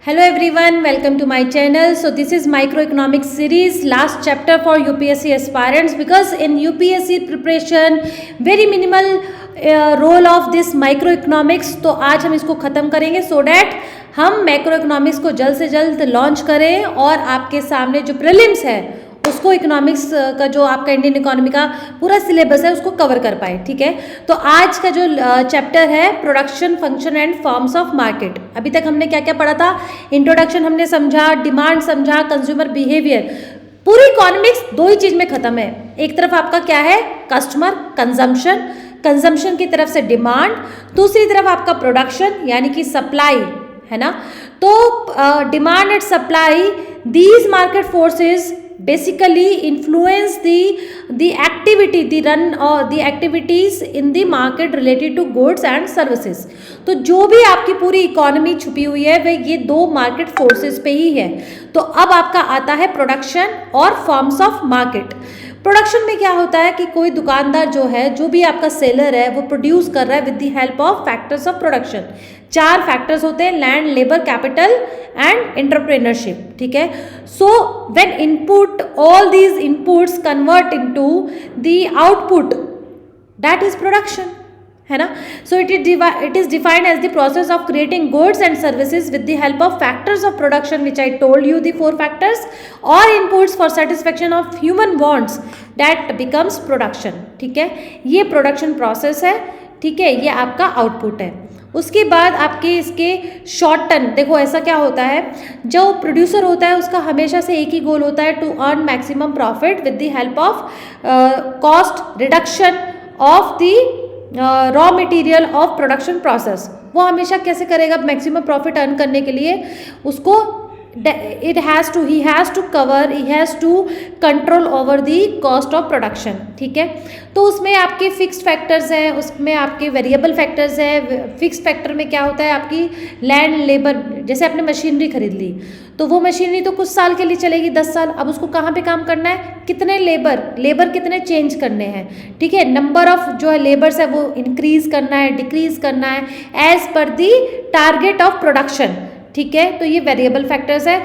Hello everyone, welcome to my channel. So this is microeconomics series, last chapter for UPSC aspirants, because in UPSC preparation very minimal role of this microeconomics. तो आज हम इसको ख़त्म करेंगे so that हम macroeconomics को जल्द से जल्द लॉन्च करें और आपके सामने जो प्रीलिम्स है उसको इकोनॉमिक्स का जो आपका इंडियन इकोनॉमी का पूरा सिलेबस है उसको कवर कर पाए। ठीक है, तो आज का जो चैप्टर है production function and forms of market. अभी तक हमने क्या क्या पढ़ा था? इंट्रोडक्शन हमने समझा, डिमांड समझा, कंज्यूमर बिहेवियर। पूरी इकोनॉमिक्स दो ही चीज में खत्म है। एक तरफ आपका क्या है? कस्टमर कंजम्पशन, कंजम्पशन की तरफ से डिमांड, दूसरी तरफ आपका प्रोडक्शन यानी कि सप्लाई है ना। तो demand and supply, these market forces basically influence the activity, the run or the activities in the market related to goods and services। तो जो भी आपकी पूरी इकोनॉमी छुपी हुई है वह ये दो मार्केट फोर्सेस पे ही है। तो अब आपका आता है प्रोडक्शन और फॉर्म्स ऑफ मार्केट। प्रोडक्शन में क्या होता है कि कोई दुकानदार जो है, जो भी आपका सेलर है, वो प्रोड्यूस कर रहा है with the help of factors of production. चार फैक्टर्स होते हैं: land, labour, capital and entrepreneurship. ठीक है, so when input, all these inputs convert into the output, that is production, है ना। So it is defined as the process of creating goods and services with the help of factors of production, which I told you, the four factors, और inputs for satisfaction of human wants, that becomes production. ठीक है, ये production process है। ठीक है, ये आपका output है। उसके बाद आपके इसके शॉर्ट टर्म, देखो ऐसा क्या होता है, जो प्रोड्यूसर होता है उसका हमेशा से एक ही गोल होता है, to earn maximum profit with the help of cost reduction of the raw material of production process. वो हमेशा कैसे करेगा मैक्सिमम प्रॉफिट अर्न करने के लिए? उसको he has to control over the cost of production। ठीक है, तो उसमें आपके फिक्स्ड फैक्टर्स हैं, उसमें आपके वेरिएबल फैक्टर्स हैं। फिक्स्ड फैक्टर में क्या होता है? आपकी लैंड, लेबर। जैसे आपने मशीनरी खरीद ली तो वो मशीनरी तो कुछ साल के लिए चलेगी, 10 साल। अब उसको कहाँ पे काम करना है? कितने लेबर कितने चेंज करने हैं। ठीक है, नंबर ऑफ जो है लेबर्स है वो इंक्रीज करना है, डिक्रीज करना है as per the target of production. ठीक है, तो ये वेरिएबल फैक्टर्स है।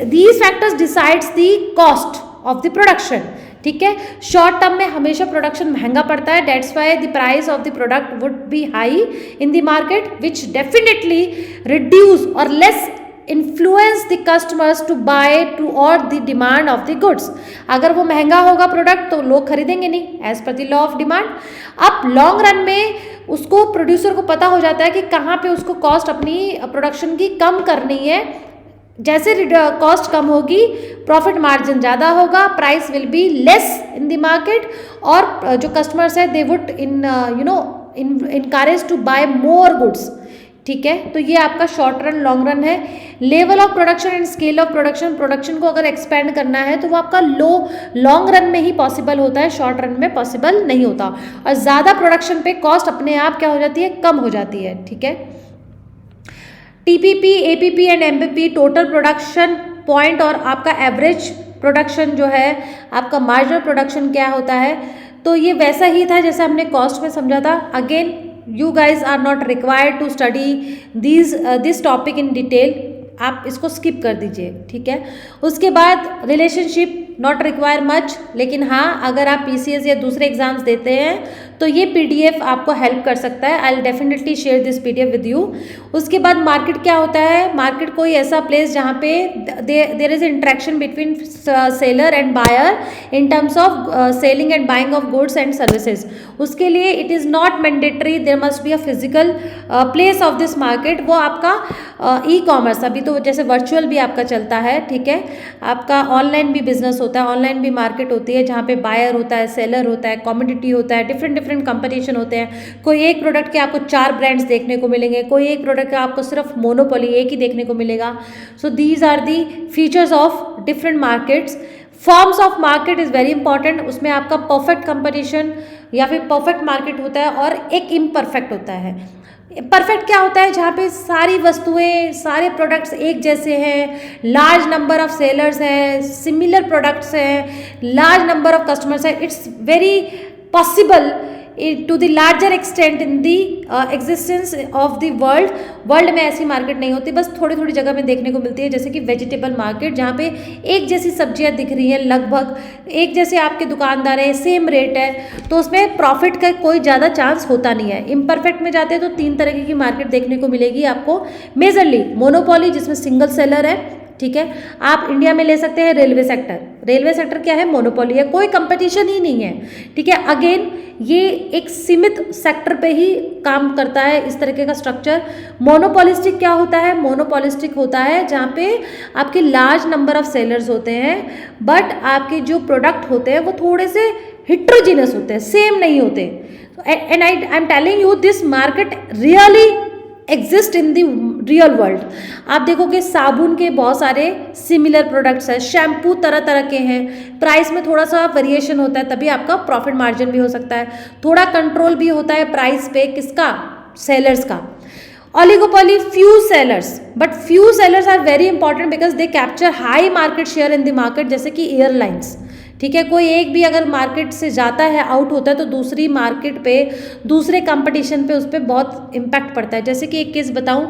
These factors decides the cost of the production. ठीक है, शॉर्ट टर्म में हमेशा प्रोडक्शन महंगा पड़ता है, that's why the price of the product would be high in the market, which definitely reduce और less influence the customers to buy to और the demand of the goods. अगर वो महंगा होगा प्रोडक्ट तो लोग खरीदेंगे नहीं, as per the law of demand. अब लॉन्ग रन में उसको, प्रोड्यूसर को पता हो जाता है कि कहाँ पे उसको कॉस्ट अपनी प्रोडक्शन की कम करनी है। जैसे कॉस्ट कम होगी, प्रॉफिट मार्जिन ज़्यादा होगा, price will be less in the market, और जो कस्टमर्स है they would encourage to buy more goods. ठीक है, तो ये आपका शॉर्ट रन, लॉन्ग रन है। Level of production and scale of production, production को अगर एक्सपेंड करना है तो वो आपका लॉन्ग रन में ही पॉसिबल होता है, शॉर्ट रन में पॉसिबल नहीं होता। और ज़्यादा प्रोडक्शन पे कॉस्ट अपने आप क्या हो जाती है? कम हो जाती है। ठीक है, TPP, APP and MPP, total production point, और आपका एवरेज प्रोडक्शन जो है, आपका मार्जिनल प्रोडक्शन क्या होता है? तो ये वैसा ही था जैसे हमने कॉस्ट में समझा था। Again you guys are not required to study this topic in detail, आप इसको स्किप कर दीजिए। ठीक है, उसके बाद रिलेशनशिप नॉट रिक्वायर मच, लेकिन हाँ अगर आप पीसीएस या दूसरे एग्जाम्स देते हैं तो ये पीडीएफ आपको हेल्प कर सकता है। I will definitely share this PDF with you. उसके बाद मार्केट क्या होता है? मार्केट कोई ऐसा प्लेस जहाँ पे there is interaction between seller and buyer in terms of selling and buying of goods and services. उसके लिए it is not mandatory there must be a physical place of this market. वो आपका e commerce, अभी तो जैसे virtual भी आपका चलता है। ठीक है, आपका ऑनलाइन भी बिजनेस होता है, ऑनलाइन भी मार्केट होती है जहाँ पे बायर होता है, सेलर होता है, कमोडिटी होता है, डिफरेंट कंपटीशन होते हैं। कोई एक प्रोडक्ट के आपको 4 ब्रांड्स देखने को मिलेंगे, कोई एक प्रोडक्ट का आपको सिर्फ मोनोपोली एक ही देखने को मिलेगा। So these are the features of different markets. Forms of market is very important. उसमें आपका परफेक्ट कंपटीशन या फिर परफेक्ट मार्केट होता है और एक इम्परफेक्ट होता है। परफेक्ट क्या होता है? जहाँ पे सारी वस्तुएं, सारे प्रोडक्ट्स एक जैसे हैं, लार्ज नंबर ऑफ सेलर्स हैं, सिमिलर प्रोडक्ट्स हैं, लार्ज नंबर ऑफ कस्टमर्स हैं। It's very possible to the larger extent in the existence of the world में ऐसी मार्केट नहीं होती, बस थोड़ी थोड़ी जगह में देखने को मिलती है, जैसे कि वेजिटेबल मार्केट, जहाँ पे एक जैसी सब्जियां दिख रही हैं, लगभग एक जैसे आपके दुकानदार हैं, सेम रेट है, तो उसमें प्रॉफिट का कोई ज़्यादा चांस होता नहीं है। इम्परफेक्ट में जाते हैं तो 3 तरह की मार्केट देखने को मिलेगी आपको। मेजरली मोनोपोली, जिसमें सिंगल सेलर है, ठीक है। आप इंडिया में ले सकते हैं रेलवे सेक्टर क्या है, मोनोपोली है, कोई कंपटीशन ही नहीं है, ठीक है। अगेन ये एक सीमित सेक्टर पे ही काम करता है, इस तरीके का स्ट्रक्चर। मोनोपोलिस्टिक क्या होता है, मोनोपोलिस्टिक होता है जहाँ पे आपके लार्ज नंबर ऑफ सेलर्स होते हैं, बट आपके जो प्रोडक्ट होते हैं वो थोड़े से हिट्रोजीनस होते हैं, सेम नहीं होते। And I am telling you this market really exist in the real world. आप देखोगे साबुन के बहुत सारे सिमिलर प्रोडक्ट्स हैं, शैम्पू तरह तरह के हैं, प्राइस में थोड़ा सा वेरिएशन होता है, तभी आपका प्रॉफिट मार्जिन भी हो सकता है, थोड़ा कंट्रोल भी होता है प्राइस पे, किसका, सेलर्स का। Oligopoly, few sellers, but few sellers are very important because they capture high market share in the market, जैसे कि एयरलाइंस, ठीक है। कोई एक भी अगर मार्केट से जाता है, आउट होता है, तो दूसरी मार्केट पे, दूसरे कंपटीशन पे उस पर बहुत इम्पैक्ट पड़ता है। जैसे कि एक केस बताऊं,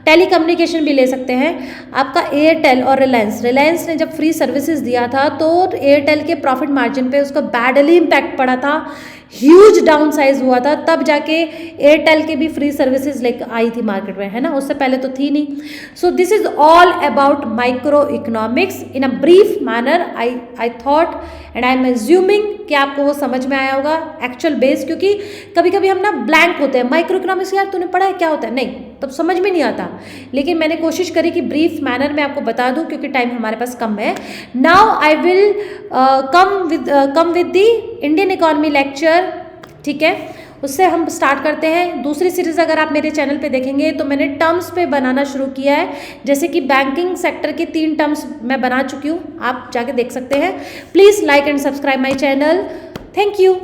टेलीकम्युनिकेशन भी ले सकते हैं, आपका एयरटेल और रिलायंस ने जब फ्री सर्विसेज दिया था तो एयरटेल के प्रॉफिट मार्जिन पे उसका बैडली इम्पैक्ट पड़ा था, ह्यूज डाउन साइज हुआ था, तब जाके एयरटेल के भी फ्री सर्विसेज लेकर आई थी मार्केट में, है ना, उससे पहले तो थी नहीं। So this is all about micro economics in a brief manner. I thought and I am assuming कि आपको वो समझ में आया होगा एक्चुअल बेस, क्योंकि कभी कभी हम ना ब्लैंक होते हैं, माइक्रो इकोनॉमिक्स यार तूने पढ़ा है क्या होता है, नहीं, तब समझ में नहीं आता, लेकिन मैंने कोशिश करी कि ब्रीफ मैनर में आपको बता दूं, क्योंकि टाइम हमारे पास कम है। Now I will come with the Indian economy lecture, ठीक है, उससे हम स्टार्ट करते हैं। दूसरी सीरीज़ अगर आप मेरे चैनल पे देखेंगे तो मैंने टर्म्स पे बनाना शुरू किया है, जैसे कि बैंकिंग सेक्टर के 3 टर्म्स मैं बना चुकी हूँ, आप जाके देख सकते हैं। Please like and subscribe my channel. Thank you.